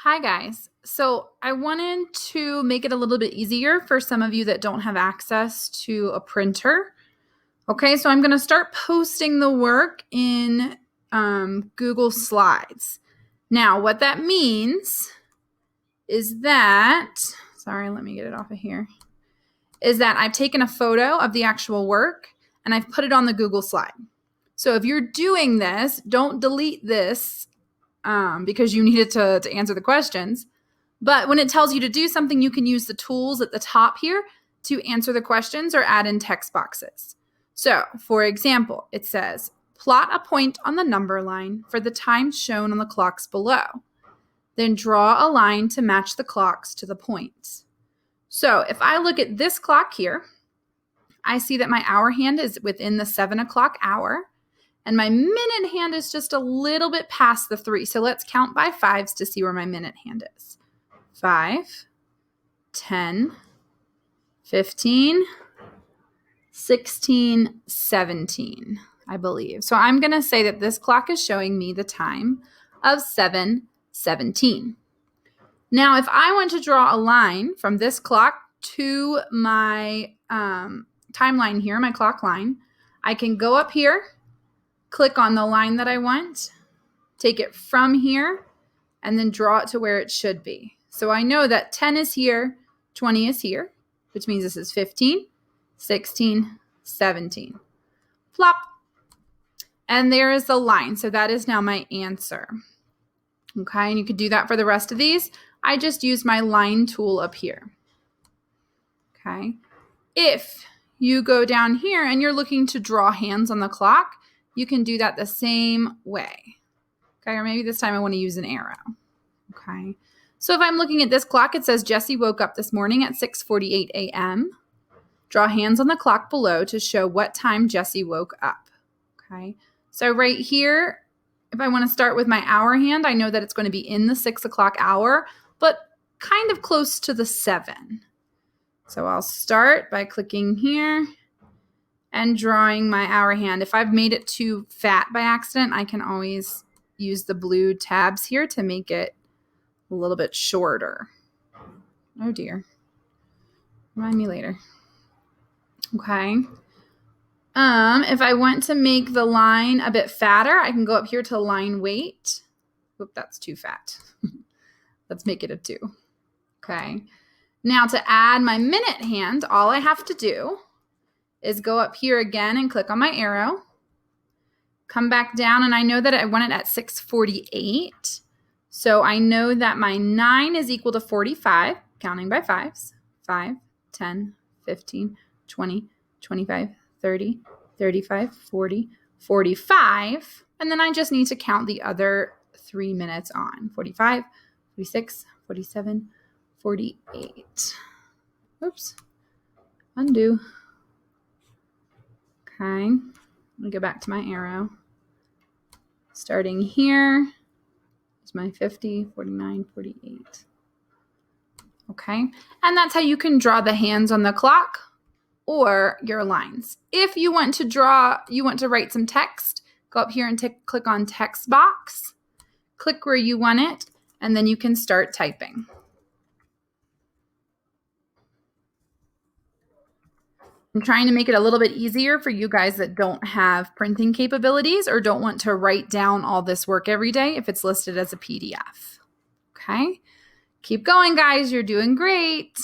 Hi guys. So I wanted to make it a little bit easier for some of you that don't have access to a printer. Okay, so I'm going to start posting the work in Google Slides. Now, what that means is that, sorry, let me get it off of here, is that I've taken a photo of the actual work and I've put it on the Google slide. So if you're doing this, don't delete this because you need it to answer the questions. But when it tells you to do something, you can use the tools at the top here to answer the questions or add in text boxes. So, for example, it says, plot a point on the number line for the time shown on the clocks below. Then draw a line to match the clocks to the points. So, if I look at this clock here, I see that my hour hand is within the 7 o'clock hour. And my minute hand is just a little bit past the 3. So let's count by fives to see where my minute hand is. 5, 10, 15, 16, 17, I believe. So I'm going to say that this clock is showing me the time of 7:17. Now, if I want to draw a line from this clock to my timeline here, my clock line, I can go up here, click on the line that I want, take it from here, and then draw it to where it should be. So I know that 10 is here, 20 is here, which means this is 15, 16, 17. Plop. And there is the line. So that is now my answer. Okay, and you could do that for the rest of these. I just used my line tool up here. Okay. If you go down here and you're looking to draw hands on the clock, you can do that the same way. Okay, or maybe this time I want to use an arrow. Okay, so if I'm looking at this clock, it says Jesse woke up this morning at 6:48 a.m. Draw hands on the clock below to show what time Jesse woke up. Okay, so right here, if I want to start with my hour hand, I know that it's going to be in the 6 o'clock hour, but kind of close to the 7. So I'll start by clicking here and drawing my hour hand. If I've made it too fat by accident, I can always use the blue tabs here to make it a little bit shorter. Oh dear. Remind me later. Okay. If I want to make the line a bit fatter, I can go up here to line weight. Oop, that's too fat. Let's make it a 2. Okay. Now to add my minute hand, all I have to do is go up here again and click on my arrow, come back down, and I know that I want it at 6:48. So I know that my 9 is equal to 45, counting by fives. 5, 10, 15, 20, 25, 30, 35, 40, 45. And then I just need to count the other 3 minutes on. 45, 46, 47, 48. Oops. Undo. Okay, I'm going to go back to my arrow. Starting here is my 50, 49, 48. Okay, and that's how you can draw the hands on the clock or your lines. If you want to write some text, go up here and click on text box, click where you want it, and then you can start typing. I'm trying to make it a little bit easier for you guys that don't have printing capabilities or don't want to write down all this work every day if it's listed as a PDF. Okay? Keep going, guys. You're doing great.